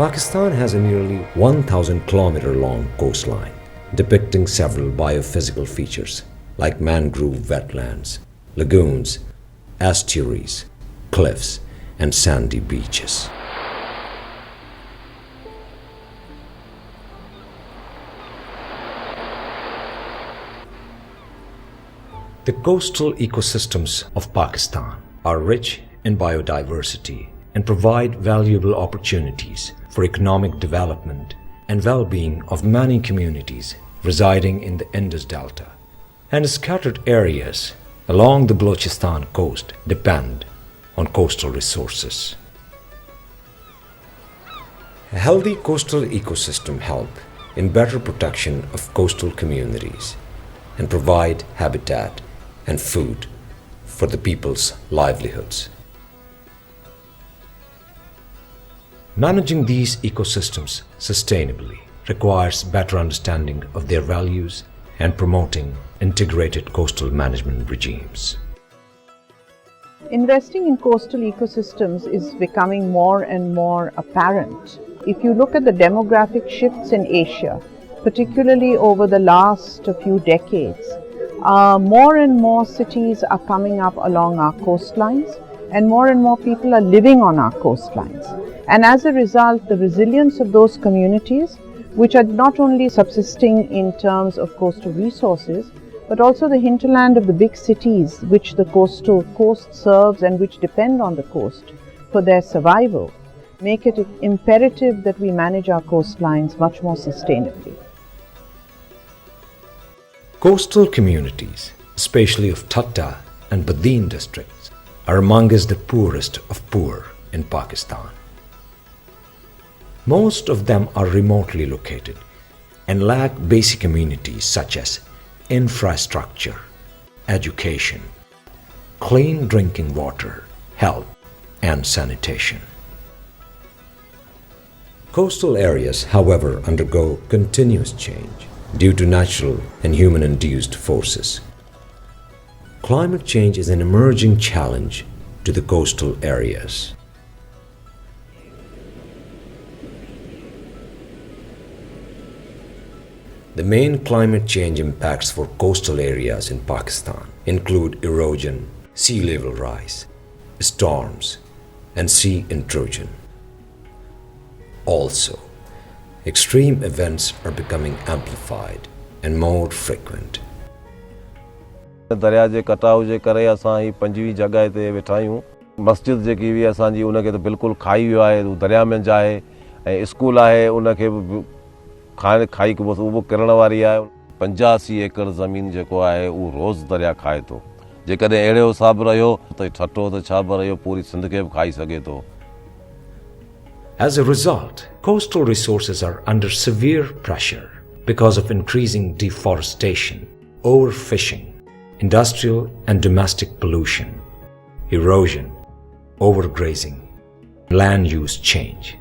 Pakistan has a nearly 1,000-kilometer long coastline, depicting several biophysical features like mangrove wetlands, lagoons, estuaries, cliffs, and sandy beaches. The coastal ecosystems of Pakistan are rich in biodiversity and provide valuable opportunities for economic development and well-being of many communities residing in the Indus Delta, and scattered areas along the Balochistan coast depend on coastal resources. A healthy coastal ecosystem help in better protection of coastal communities and provide habitat and food for the people's livelihoods. Managing these ecosystems sustainably requires better understanding of their values and promoting integrated coastal management regimes. Investing in coastal ecosystems is becoming more and more apparent. If you look at the demographic shifts in Asia, particularly over the last few decades, more and more cities are coming up along our coastlines, and more people are living on our coastlines. And as a result, the resilience of those communities, which are not only subsisting in terms of coastal resources, but also the hinterland of the big cities which the coast serves and which depend on the coast for their survival, make it imperative that we manage our coastlines much more sustainably. Coastal communities, especially of Thatta and Badin districts, are amongst the poorest of poor in Pakistan. Most of them are remotely located and lack basic amenities such as infrastructure, education, clean drinking water, health, and sanitation. Coastal areas, however, undergo continuous change due to natural and human-induced forces. Climate change is an emerging challenge to the coastal areas. The main climate change impacts for coastal areas in Pakistan include erosion, sea level rise, storms, and sea intrusion. Also, extreme events are becoming amplified and more frequent. दरिया जे कटाव जे करे असां ही 25 जगह ते वेठा आहियूं। मस्जिद जेकी हुई असांजी उनखे त बिल्कुलु खाई वियो आहे, दरिया में जाए, ऐं स्कूल आहे उनखे खाई के वो किरण वारी आहे। 85 एकड़ ज़मीन जेको आहे उहो रोज़ दरिया खाए थो। जेकॾहिं अहिड़ो हिसाब रहियो त ठटो त छा बि रहियो, पूरी सिंध खे बि खाई सघे थो। As a result, coastal resources are under severe pressure because of increasing deforestation, overfishing, industrial and domestic pollution, erosion, overgrazing, land use change,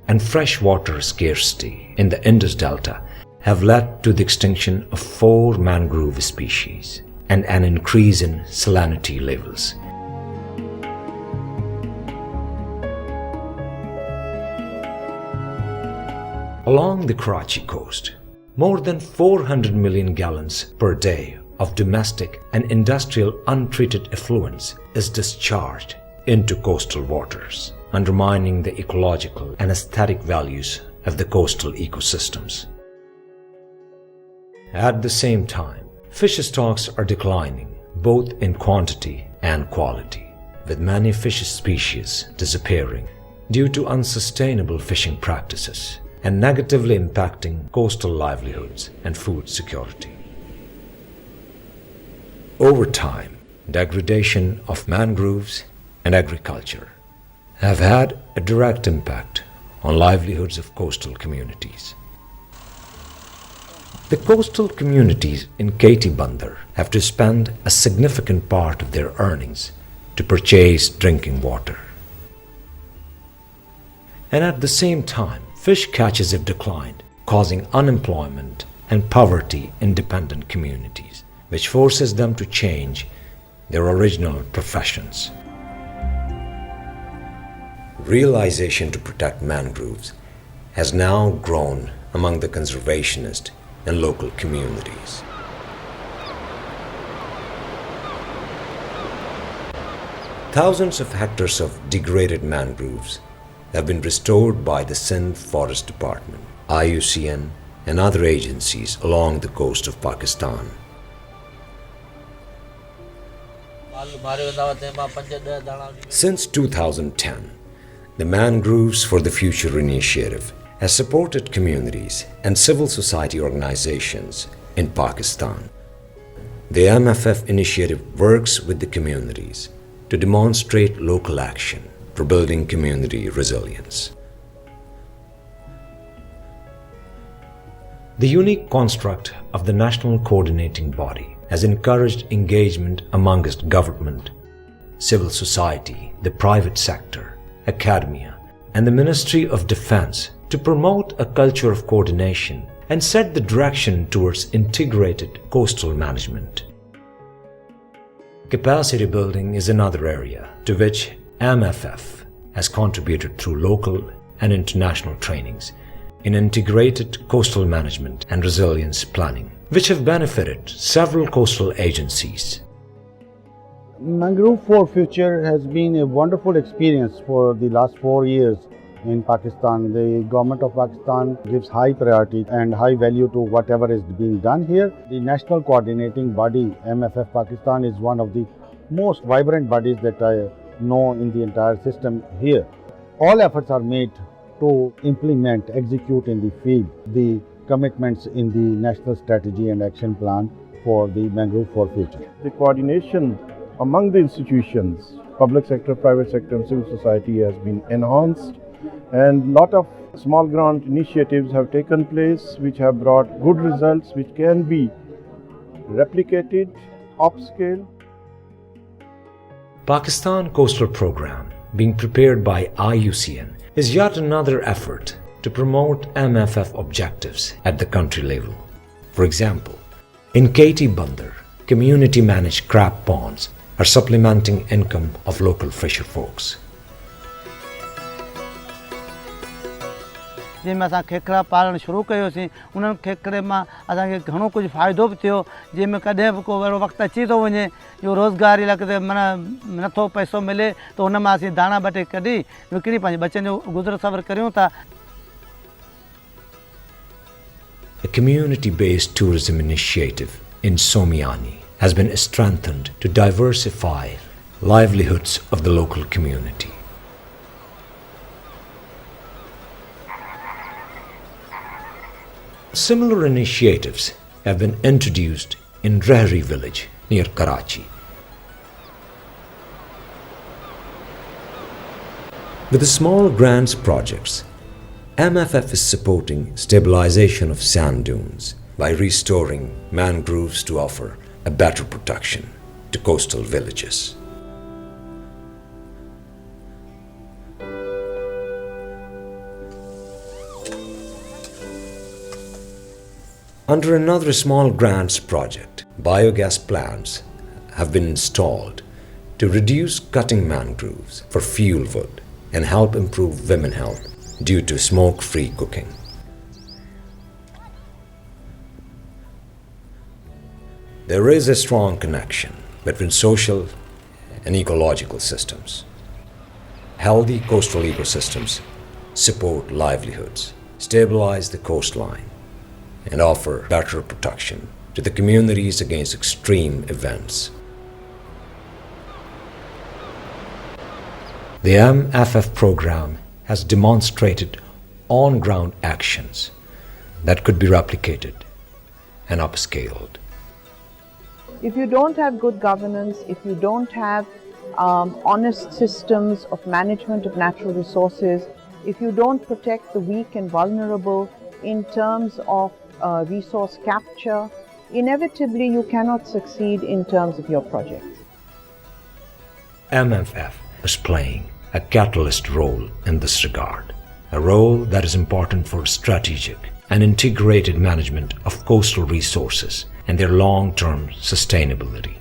and freshwater scarcity in the Indus Delta have led to the extinction of 4 mangrove species and an increase in salinity levels. Along the Karachi coast, more than 400 million gallons per day of domestic and industrial untreated effluents is discharged into coastal waters, undermining the ecological and aesthetic values of the coastal ecosystems. At the same time, fish stocks are declining both in quantity and quality, with many fish species disappearing due to unsustainable fishing practices and negatively impacting coastal livelihoods and food security. Over time, degradation of mangroves and agriculture have had a direct impact on livelihoods of coastal communities. The coastal communities in Kaiti Bandar have to spend a significant part of their earnings to purchase drinking water. And at the same time, fish catches have declined, causing unemployment and poverty in dependent communities, which forces them to change their original professions. Realization to protect mangroves has now grown among the conservationists and local communities. Thousands of hectares of degraded mangroves have been restored by the Sindh Forest Department, IUCN, and other agencies along the coast of Pakistan. Since 2010, the Mangroves for the Future initiative has supported communities and civil society organizations in Pakistan. The MFF initiative works with the communities to demonstrate local action for building community resilience. The unique construct of the National Coordinating Body has encouraged engagement amongst government, civil society, the private sector, academia, and the Ministry of Defense to promote a culture of coordination and set the direction towards integrated coastal management. Capacity building is another area to which MFF has contributed through local and international trainings in integrated coastal management and resilience planning, which have benefited several coastal agencies. Mangrove for Future has been a wonderful experience for the last 4 years in Pakistan. The government of Pakistan gives high priority and high value to whatever is being done here. The National Coordinating Body, MFF Pakistan, is one of the most vibrant bodies that I know in the entire system here. All efforts are made to implement, execute in the field the commitments in the National Strategy and Action Plan for the Mangrove for Future. The coordination among the institutions, public sector, private sector and civil society has been enhanced, and lot of small grant initiatives have taken place which have brought good results which can be replicated, upscale. Pakistan Coastal Program, being prepared by IUCN, is yet another effort to promote MFF objectives at the country level. For example, in KT Bandar, community-managed crab ponds are supplementing income of local fisher folks. जंहिंमें असां खेकड़ा पालणु शुरू कयोसीं उन्हनि खेकड़े मां असांखे घणो कुझु फ़ाइदो बि थियो जंहिंमें कॾहिं बि को अहिड़ो वक़्तु अची थो वञे जो रोज़गार लाइ किथे माना नथो पैसो मिले त हुन मां असीं दाणा ॿ टे कढी विकिणी पंहिंजे बचनि जो गुज़र सफ़र करियूं था. A community-based tourism initiative in Somiani has been strengthened to diversify livelihoods of the local community. Similar initiatives have been introduced in Rehri village near Karachi. With the small grants projects, MFF is supporting stabilization of sand dunes by restoring mangroves to offer a better protection to coastal villages. Under another small grants project, biogas plants have been installed to reduce cutting mangroves for fuel wood and help improve women's health due to smoke-free cooking. There is a strong connection between social and ecological systems. Healthy coastal ecosystems support livelihoods, stabilize the coastline, and offer better protection to the communities against extreme events. The MFF program has demonstrated on-ground actions that could be replicated and upscaled. If you don't have good governance, if you don't have honest systems of management of natural resources, if you don't protect the weak and vulnerable in terms of resource capture, inevitably you cannot succeed in terms of your projects. MFF is playing a catalyst role in this regard, a role that is important for strategic and integrated management of coastal resources and their long-term sustainability.